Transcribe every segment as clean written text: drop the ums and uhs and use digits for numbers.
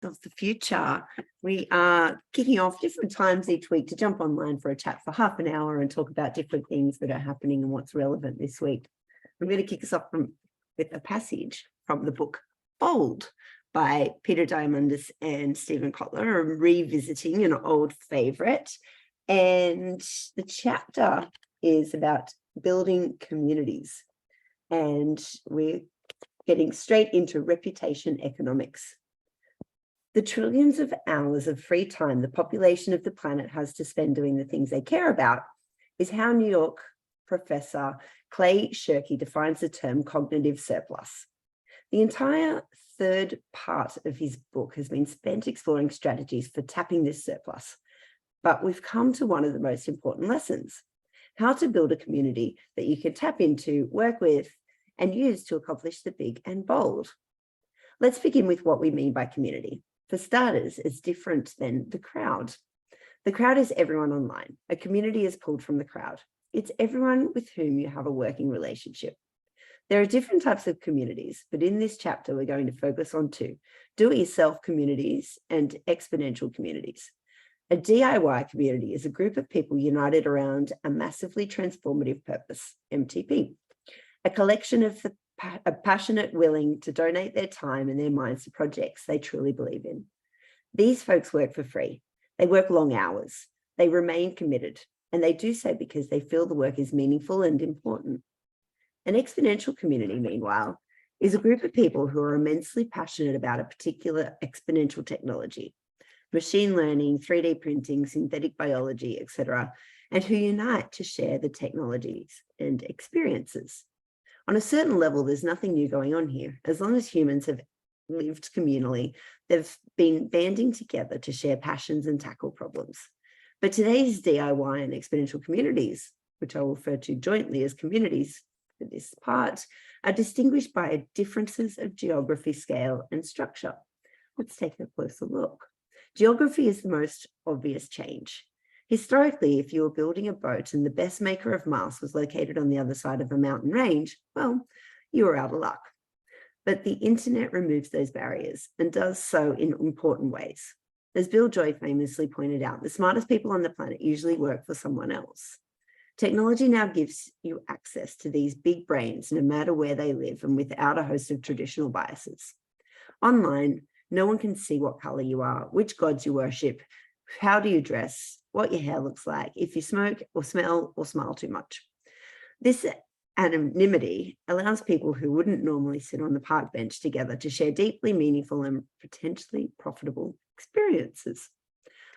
of the future. We are kicking off different times each week to jump online for a chat for half an hour and talk about different things that are happening and what's relevant this week. I'm going to kick us off with a passage from the book Bold by Peter Diamandis and Stephen Kotler. I'm revisiting an old favorite, and the chapter is about building communities, and we're getting straight into reputation economics. The trillions of hours of free time the population of the planet has to spend doing the things they care about is how New York professor Clay Shirky defines the term cognitive surplus. The entire third part of his book has been spent exploring strategies for tapping this surplus. But we've come to one of the most important lessons: how to build a community that you can tap into, work with, and use to accomplish the big and bold. Let's begin with what we mean by community. For starters, it's different than the crowd. The crowd is everyone online. A community is pulled from the crowd. It's everyone with whom you have a working relationship. There are different types of communities, but in this chapter, we're going to focus on two: do-it-yourself communities and exponential communities. A DIY community is a group of people united around a massively transformative purpose, MTP, a collection of a passionate, willing to donate their time and their minds to projects they truly believe in. These folks work for free. They work long hours. They remain committed, and they do so because they feel the work is meaningful and important. An exponential community, meanwhile, is a group of people who are immensely passionate about a particular exponential technology, machine learning, 3D printing, synthetic biology, etc., and who unite to share the technologies and experiences. On a certain level, there's nothing new going on here. As long as humans have lived communally, they've been banding together to share passions and tackle problems. But today's DIY and exponential communities, which I'll refer to jointly as communities for this part, are distinguished by differences of geography, scale, and structure. Let's take a closer look. Geography is the most obvious change. Historically, if you were building a boat and the best maker of masts was located on the other side of a mountain range, well, you were out of luck. But the internet removes those barriers and does so in important ways. As Bill Joy famously pointed out, the smartest people on the planet usually work for someone else. Technology now gives you access to these big brains no matter where they live and without a host of traditional biases. Online, no one can see what color you are, which gods you worship, how do you dress, what your hair looks like, if you smoke or smell or smile too much. This anonymity allows people who wouldn't normally sit on the park bench together to share deeply meaningful and potentially profitable experiences.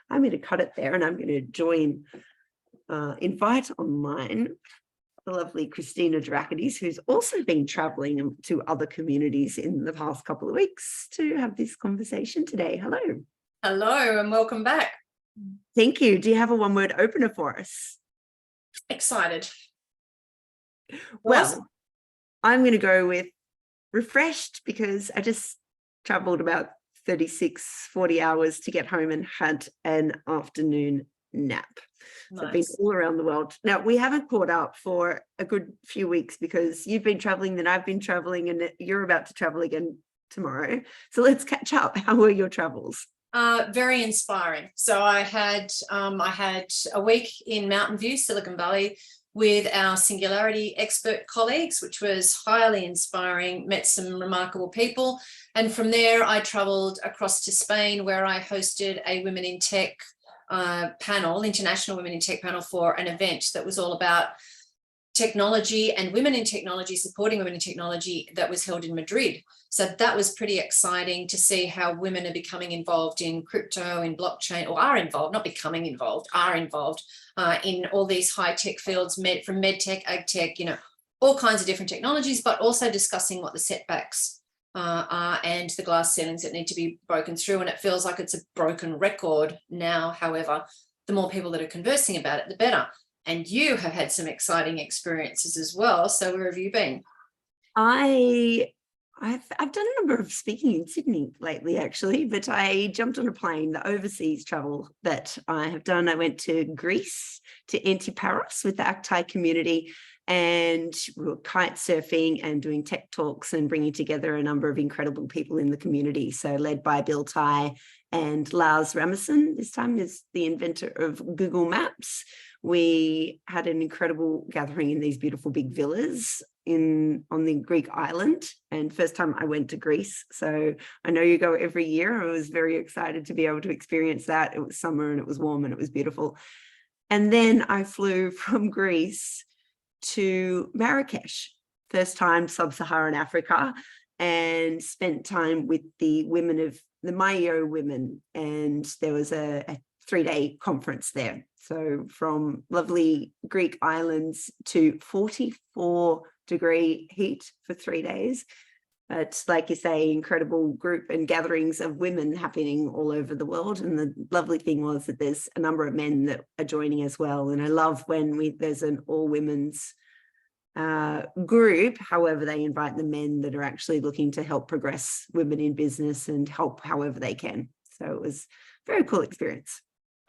I'm going to cut it there, and I'm going to invite online the lovely Christina Gerakiteys, who's also been traveling to other communities in the past couple of weeks, to have this conversation today. Hello. Hello, and welcome back. Thank you. Do you have a one-word opener for us? Excited. Well, Awesome. I'm going to go with refreshed, because I just traveled about 40 hours to get home and had an afternoon nap. So I've been all around the world. Now, we haven't caught up for a good few weeks because you've been traveling, then I've been traveling, and you're about to travel again tomorrow. So let's catch up. How were your travels? Very inspiring. So I had a week in Mountain View, Silicon Valley, with our Singularity expert colleagues, which was highly inspiring, met some remarkable people. And from there, I traveled across to Spain, where I hosted a Women in Tech panel, International Women in Tech panel, for an event that was all about technology and women in technology, supporting women in technology, that was held in Madrid. So that was pretty exciting to see how women are becoming involved in crypto, in blockchain, or are involved, not becoming involved, are involved in all these high-tech fields, from medtech, agtech, all kinds of different technologies, but also discussing what the setbacks are and the glass ceilings that need to be broken through. And it feels like it's a broken record now. However, the more people that are conversing about it, the better. And you have had some exciting experiences as well. So where have you been? I've done a number of speaking in Sydney lately, actually, but I jumped on a plane. The overseas travel that I have done, I went to Greece, to Antiparos with the Actai community, And we were kite surfing and doing tech talks and bringing together a number of incredible people in the community. So led by Bill Tai and Lars Rasmussen, this time is the inventor of Google Maps. We had an incredible gathering in these beautiful big villas on the Greek island, and first time I went to Greece. So I know you go every year. I was very excited to be able to experience that. It was summer and it was warm and it was beautiful. And then I flew from Greece to Marrakesh, first time sub-Saharan Africa, and spent time with the women of the Mayo women. And there was a 3-day conference there. So from lovely Greek islands to 44-degree heat for 3 days. But like you say, incredible group and gatherings of women happening all over the world. And the lovely thing was that there's a number of men that are joining as well. And I love when there's an all women's group. However, they invite the men that are actually looking to help progress women in business and help however they can. So it was a very cool experience.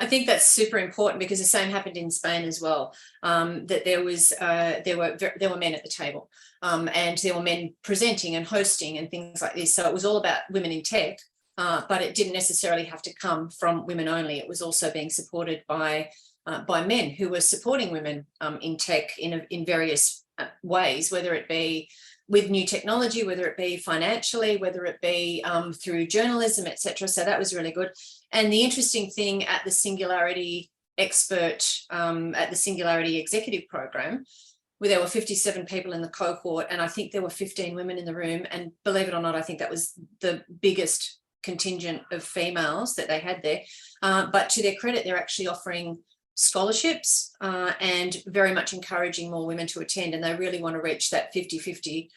I think that's super important, because the same happened in Spain as well. That there were men at the table, and there were men presenting and hosting and things like this. So it was all about women in tech, but it didn't necessarily have to come from women only. It was also being supported by men who were supporting women in tech in various ways, whether it be with new technology, whether it be financially, whether it be through journalism, etc. So that was really good. And the interesting thing at the Singularity Expert, at the Singularity Executive Program, where there were 57 people in the cohort, and I think there were 15 women in the room. And believe it or not, I think that was the biggest contingent of females that they had there. But to their credit, they're actually offering scholarships and very much encouraging more women to attend. And they really want to reach that 50-50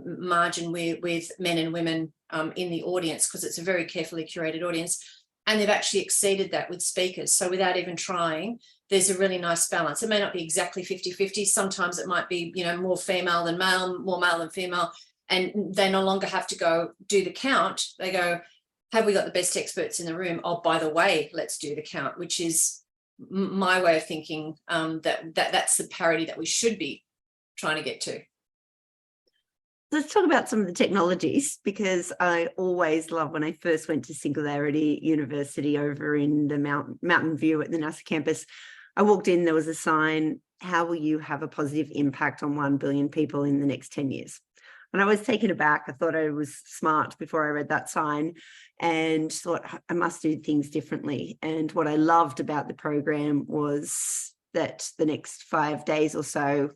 margin with men and women in the audience, because it's a very carefully curated audience. And they've actually exceeded that with speakers. So without even trying, there's a really nice balance. It may not be exactly 50-50. Sometimes it might be, more female than male, more male than female. And they no longer have to go do the count. They go, have we got the best experts in the room? Oh, by the way, let's do the count, which is my way of thinking, that's the parity that we should be trying to get to. Let's talk about some of the technologies, because I always love when I first went to Singularity University over in the Mountain View at the NASA campus. I walked in, there was a sign, how will you have a positive impact on 1 billion people in the next 10 years? And I was taken aback. I thought I was smart before I read that sign and thought I must do things differently. And what I loved about the program was that the next 5 days or so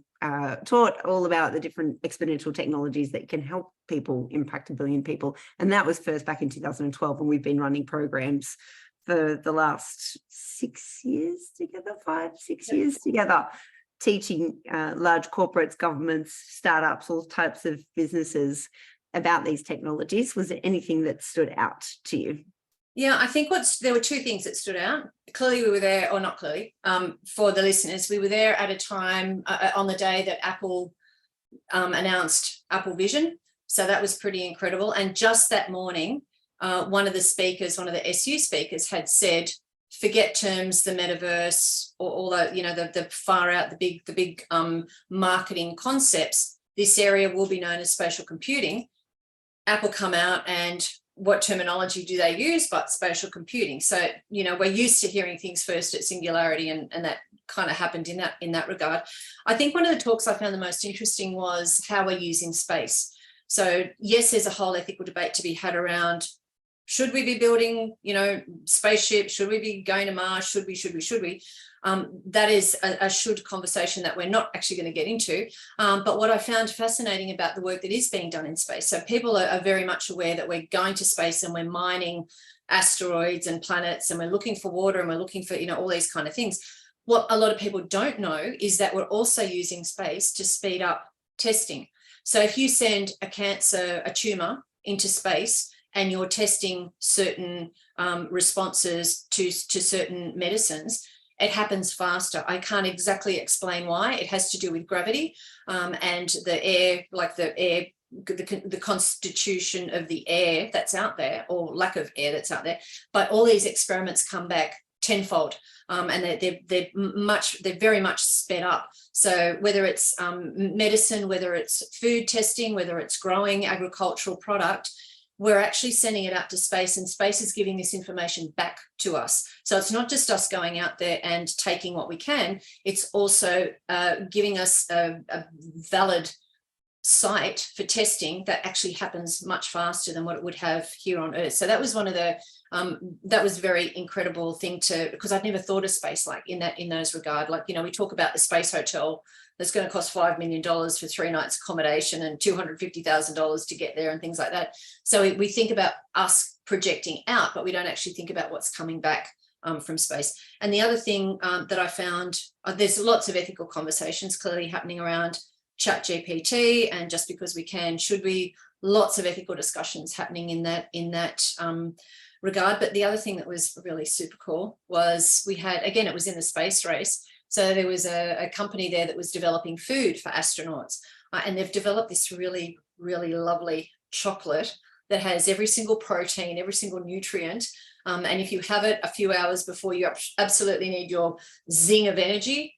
taught all about the different exponential technologies that can help people impact 1 billion people. And that was first back in 2012, and we've been running programs for the last 6 years together, 5-6 years together, teaching large corporates, governments, startups, all types of businesses about these technologies. Was there anything that stood out to you? Yeah, I think there were two things that stood out. Clearly we were there, or not clearly, for the listeners, we were there at a time on the day that Apple announced Apple Vision. So that was pretty incredible. And just that morning, one of the SU speakers had said, forget terms, the metaverse, or all the far out, the big marketing concepts. This area will be known as spatial computing. Apple come out and what terminology do they use but spatial computing? So, we're used to hearing things first at Singularity, and that kind of happened in that regard. I think one of the talks I found the most interesting was how we're using space. So yes, there's a whole ethical debate to be had around, should we be building, spaceships? Should we be going to Mars? Should we? That is a should conversation that we're not actually going to get into. But what I found fascinating about the work that is being done in space, so people are very much aware that we're going to space and we're mining asteroids and planets, and we're looking for water, and we're looking for, all these kind of things. What a lot of people don't know is that we're also using space to speed up testing. So if you send a tumor into space, and you're testing certain responses to certain medicines, it happens faster. I can't exactly explain why. It has to do with gravity and the air, like the constitution of the air that's out there, or lack of air that's out there. But all these experiments come back tenfold, and they're very much sped up. So whether it's medicine, whether it's food testing, whether it's growing agricultural product, we're actually sending it out to space, and space is giving this information back to us. So it's not just us going out there and taking what we can, it's also giving us a valid site for testing that actually happens much faster than what it would have here on Earth. So that was one of the that was a very incredible thing because I'd never thought of space like in those regard. Like, we talk about the space hotel that's going to cost $5 million for 3 nights accommodation and $250,000 to get there and things like that. So we think about us projecting out, but we don't actually think about what's coming back from space. And the other thing that I found, there's lots of ethical conversations clearly happening around ChatGPT and just because we can, should we, lots of ethical discussions happening in that regard. But the other thing that was really super cool was we had, again, it was in the space race. So there was a company there that was developing food for astronauts, and they've developed this really, really lovely chocolate that has every single protein, every single nutrient. And if you have it a few hours before you absolutely need your zing of energy,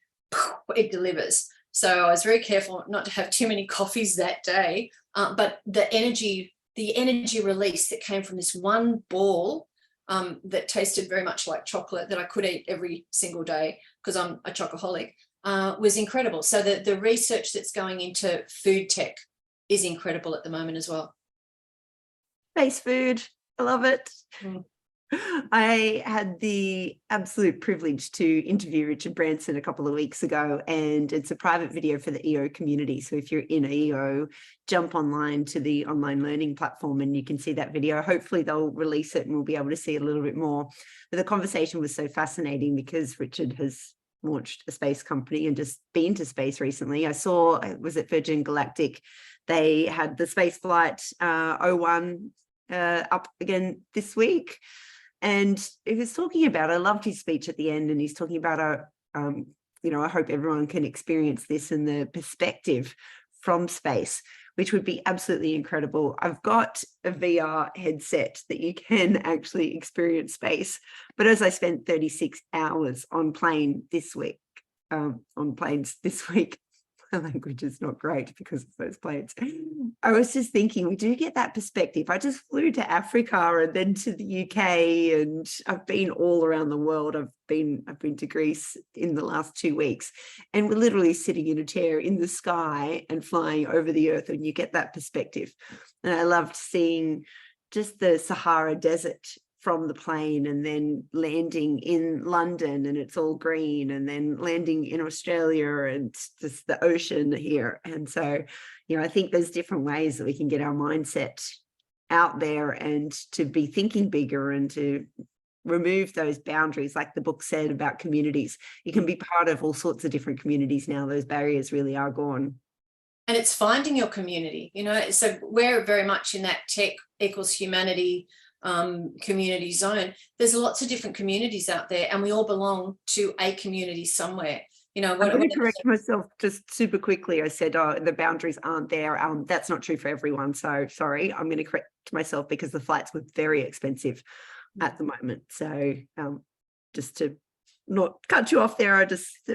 it delivers. So I was very careful not to have too many coffees that day, but the energy release that came from this one ball that tasted very much like chocolate that I could eat every single day because I'm a chocoholic was incredible. So the research that's going into food tech is incredible at the moment as well. Space food, I love it. Mm. I had the absolute privilege to interview Richard Branson a couple of weeks ago, and it's a private video for the EO community. So if you're in EO, jump online to the online learning platform and you can see that video. Hopefully they'll release it and we'll be able to see a little bit more. But the conversation was so fascinating because Richard has launched a space company and just been to space recently. I saw, was it Virgin Galactic? They had the space flight 01 up again this week. And he was talking about, I loved his speech at the end, and he's talking about, I hope everyone can experience this in the perspective from space, which would be absolutely incredible. I've got a VR headset that you can actually experience space, but as I spent 36 hours on planes this week, my language is not great because of those planes. I was just thinking, we do get that perspective. I just flew to Africa and then to the UK, and I've been all around the world. I've been to Greece in the last 2 weeks, and we're literally sitting in a chair in the sky and flying over the earth, and you get that perspective. And I loved seeing just the Sahara Desert from the plane, and then landing in London and it's all green, and then landing in Australia and just the ocean here. And so, I think there's different ways that we can get our mindset out there and to be thinking bigger and to remove those boundaries. Like the book said about communities, you can be part of all sorts of different communities now. Those barriers really are gone. And it's finding your community, so we're very much in that tech equals humanity community zone. There's lots of different communities out there, and we all belong to a community somewhere. I'm going to correct myself just super quickly. I said, the boundaries aren't there. That's not true for everyone. So sorry, I'm going to correct myself because the flights were very expensive at the moment. So just to not cut you off there,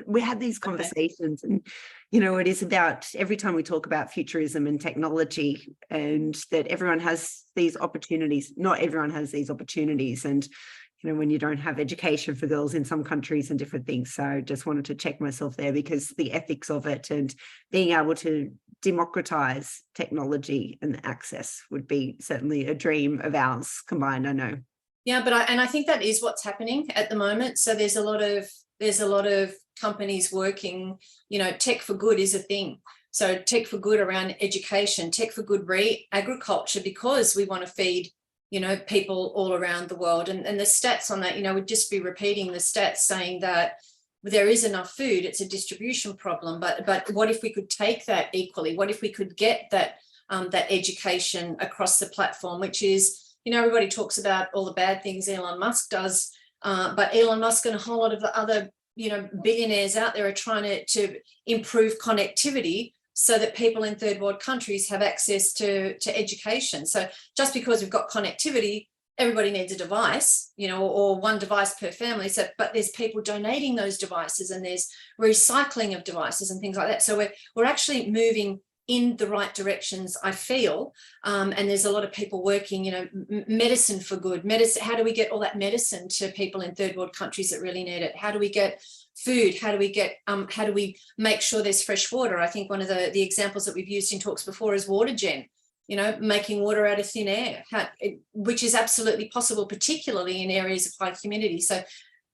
we had these conversations, and it is about, every time we talk about futurism and technology, and that everyone has these opportunities, not everyone has these opportunities, and when you don't have education for girls in some countries and different things. So just wanted to check myself there, because the ethics of it and being able to democratize technology and access would be certainly a dream of ours combined, I know. Yeah, but I think that is what's happening at the moment. So there's a lot of companies working, tech for good is a thing. So tech for good around education, tech for good agriculture, because we want to feed, people all around the world. And the stats on that, we'd just be repeating the stats saying that there is enough food, it's a distribution problem. But what if we could take that equally? What if we could get that education across the platform, which is, everybody talks about all the bad things Elon Musk does, but Elon Musk and a whole lot of the other, billionaires out there are trying to improve connectivity so that people in third world countries have access to education. So just because we've got connectivity, everybody needs a device, or one device per family. So, but there's people donating those devices, and there's recycling of devices and things like that. So we're actually moving in the right directions, I feel. And there's a lot of people working, medicine for good. Medicine, how do we get all that medicine to people in third world countries that really need it? How do we get food? How do we make sure there's fresh water? I think one of the examples that we've used in talks before is water gen. Making water out of thin air, which is absolutely possible, particularly in areas of high humidity. So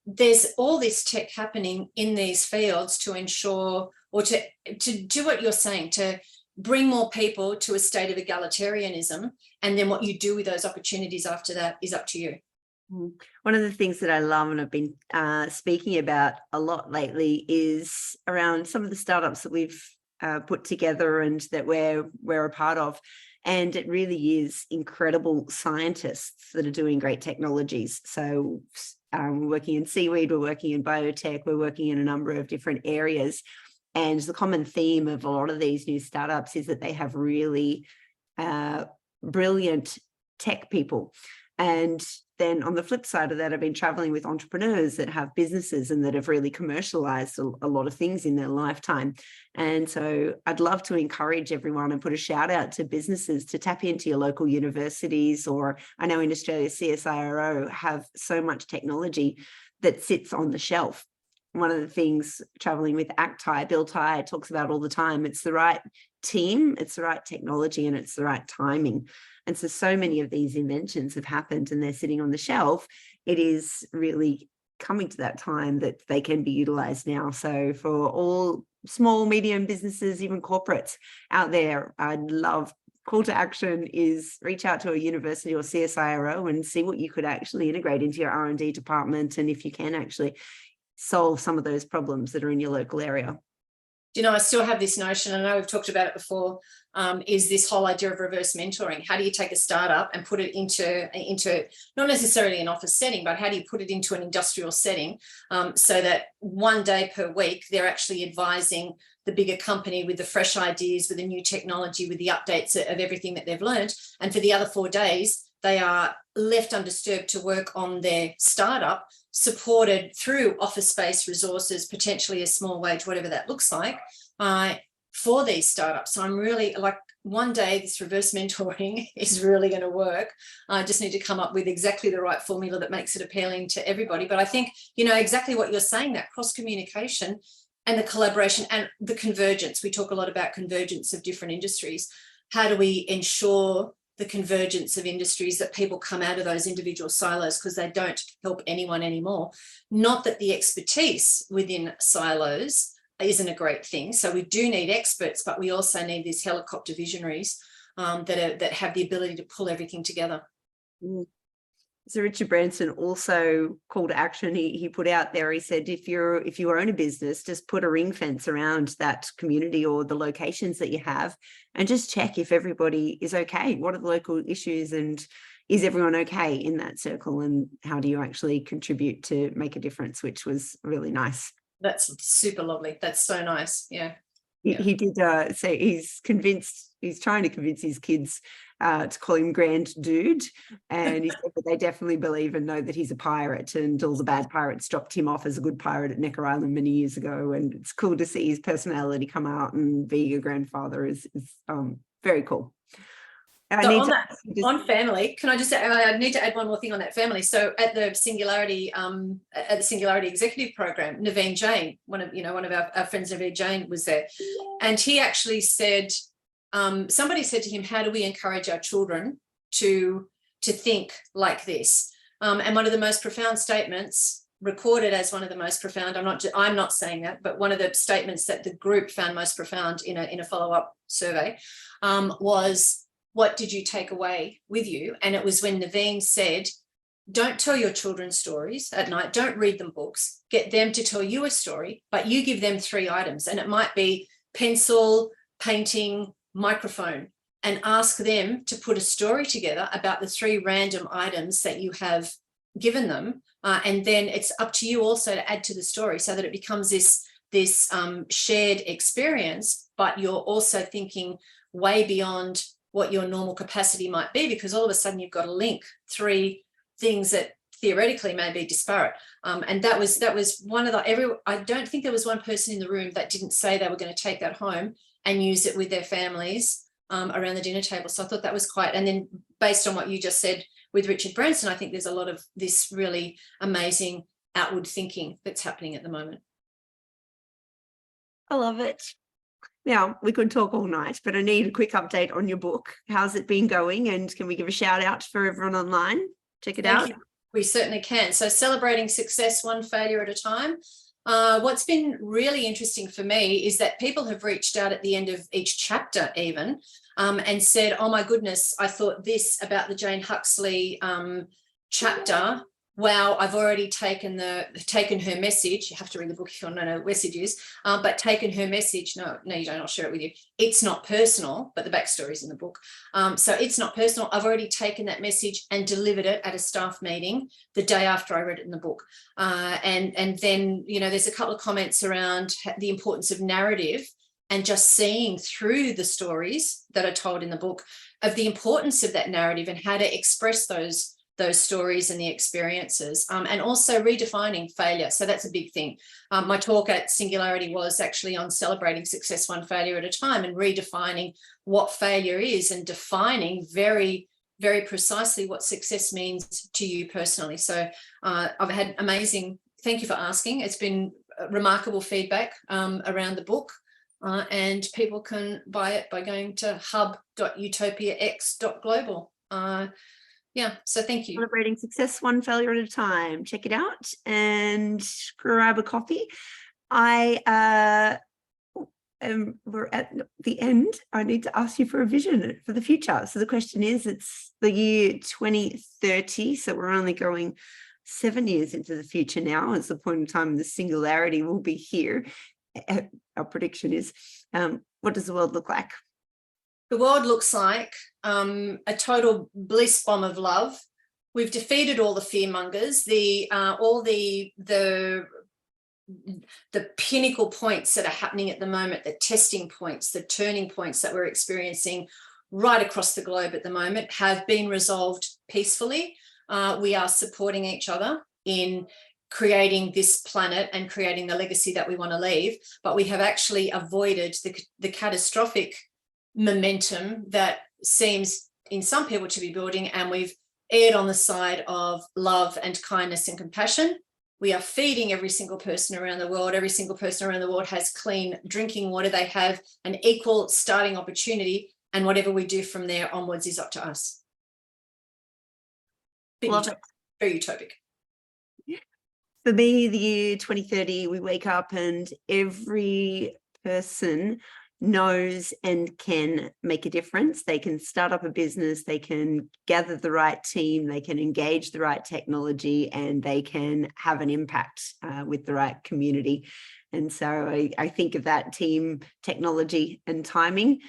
there's all this tech happening in these fields to ensure, or to do what you're saying, to bring more people to a state of egalitarianism. And then what you do with those opportunities after that is up to you. One of the things that I love and I've been speaking about a lot lately is around some of the startups that we've put together and that we're a part of. And it really is incredible scientists that are doing great technologies. So we're working in seaweed, we're working in biotech, we're working in a number of different areas. And the common theme of a lot of these new startups is that they have really brilliant tech people. And then on the flip side of that, I've been traveling with entrepreneurs that have businesses and that have really commercialized a lot of things in their lifetime. And so I'd love to encourage everyone and put a shout out to businesses to tap into your local universities, or I know in Australia, CSIRO have so much technology that sits on the shelf. One of the things traveling with ACTI, Bill Ty talks about all the time, it's the right team, it's the right technology, and it's the right timing. And so many of these inventions have happened and they're sitting on the shelf. It is really coming to that time that they can be utilized now. So for all small, medium businesses, even corporates out there, I'd love, call to action is reach out to a university or CSIRO and see what you could actually integrate into your R&D department. And if you can actually solve some of those problems that are in your local area. I still have this notion, I know we've talked about it before, is this whole idea of reverse mentoring. How do you take a startup and put it into not necessarily an office setting, but how do you put it into an industrial setting, so that one day per week they're actually advising the bigger company with the fresh ideas, with the new technology, with the updates of everything that they've learned. And for the other 4 days, they are left undisturbed to work on their startup, supported through office space resources, potentially a small wage, whatever that looks like, for these startups. So I'm really like, one day this reverse mentoring is really going to work. I just need to come up with exactly the right formula that makes it appealing to everybody. But I think, exactly what you're saying, that cross communication and the collaboration and the convergence. We talk a lot about convergence of different industries. How do we ensure the convergence of industries, that people come out of those individual silos because they don't help anyone anymore? Not that the expertise within silos isn't a great thing. So we do need experts, but we also need these helicopter visionaries that have the ability to pull everything together. So Richard Branson also called to action. He put out there, he said, if you own a business, just put a ring fence around that community or the locations that you have and just check if everybody is okay. What are the local issues and is everyone okay in that circle? And how do you actually contribute to make a difference, which was really nice. That's super lovely. That's so nice. Yeah. He did say he's trying to convince his kids to call him Grand Dude, and he said that they definitely believe and know that he's a pirate, and all the bad pirates dropped him off as a good pirate at Necker Island many years ago, and it's cool to see his personality come out, and being a grandfather is very cool. On family, can I just say, I need to add one more thing on that family. So at the Singularity Executive Program, Naveen Jain, one of our friends, Naveen Jain, was there, and he actually said, somebody said to him, how do we encourage our children to think like this? And one of the most profound statements, recorded as one of the most profound, I'm not saying that, but one of the statements that the group found most profound in a follow-up survey was, what did you take away with you? And it was when Naveen said, don't tell your children stories at night, don't read them books, get them to tell you a story, but you give them 3 items, and it might be pencil, painting, microphone, and ask them to put a story together about the 3 random items that you have given them, and then it's up to you also to add to the story so that it becomes this shared experience, but you're also thinking way beyond what your normal capacity might be, because all of a sudden you've got to link 3 things that theoretically may be disparate. And that was one of I don't think there was one person in the room that didn't say they were going to take that home and use it with their families around the dinner table. So I thought that was quite, and then based on what you just said with Richard Branson, I think there's a lot of this really amazing outward thinking that's happening at the moment. I love it. Now, we could talk all night, but I need a quick update on your book. How's it been going? And can we give a shout out for everyone online? Check it out. We certainly can. So celebrating success, one failure at a time. What's been really interesting for me is that people have reached out at the end of each chapter even and said, oh my goodness, I thought this about the Jane Huxley chapter. Wow, I've already taken her message. You have to read the book if you want to know what message is, but taken her message. No, you don't. I'll share it with you. It's not personal, but the backstory is in the book. So it's not personal. I've already taken that message and delivered it at a staff meeting the day after I read it in the book. And then, you know, there's a couple of comments around the importance of narrative and just seeing through the stories that are told in the book of the importance of that narrative and how to express those stories and the experiences, and also redefining failure. So that's a big thing. My talk at Singularity was actually on celebrating success, one failure at a time, and redefining what failure is and defining very, very precisely what success means to you personally. So I've had amazing, thank you for asking. It's been remarkable feedback around the book. And people can buy it by going to hub.utopiax.global. Yeah, so thank you. Celebrating success, one failure at a time. Check it out and grab a coffee. We're at the end. I need to ask you for a vision for the future. So the question is, it's the year 2030. So we're only going 7 years into the future now. It's the point in time the singularity will be here. Our prediction is, what does the world look like? The world looks like a total bliss bomb of love. We've defeated all the fearmongers, all the pinnacle points that are happening at the moment, the testing points, the turning points that we're experiencing right across the globe at the moment have been resolved peacefully. We are supporting each other in creating this planet and creating the legacy that we want to leave, but we have actually avoided the catastrophic momentum that seems in some people to be building, and we've erred on the side of love and kindness and compassion. We are feeding every single person around the world. Every single person around the world has clean drinking water. They have an equal starting opportunity, and whatever we do from there onwards is up to us. Love it. Very utopic. For me, the year 2030, we wake up and every person knows and can make a difference. They can start up a business, they can gather the right team, they can engage the right technology, and they can have an impact with the right community. And so I think of that team, technology and timing,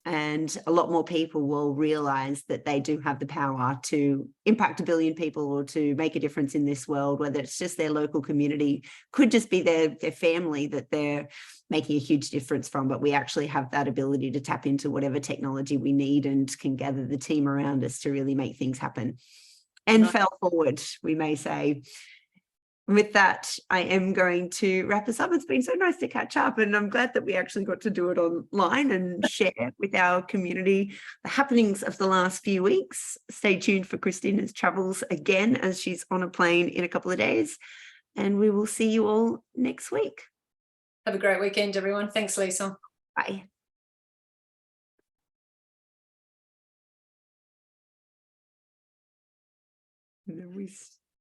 and a lot more people will realize that they do have the power to impact 1 billion people or to make a difference in this world, whether it's just their local community, could just be their family that they're making a huge difference from, but we actually have that ability to tap into whatever technology we need and can gather the team around us to really make things happen. And fail forward, we may say. With that, I am going to wrap us up. It's been so nice to catch up, and I'm glad that we actually got to do it online and share with our community the happenings of the last few weeks. Stay tuned for Christina's travels again as she's on a plane in a couple of days, and we will see you all next week. Have a great weekend, everyone. Thanks, Lisa. Bye. And then we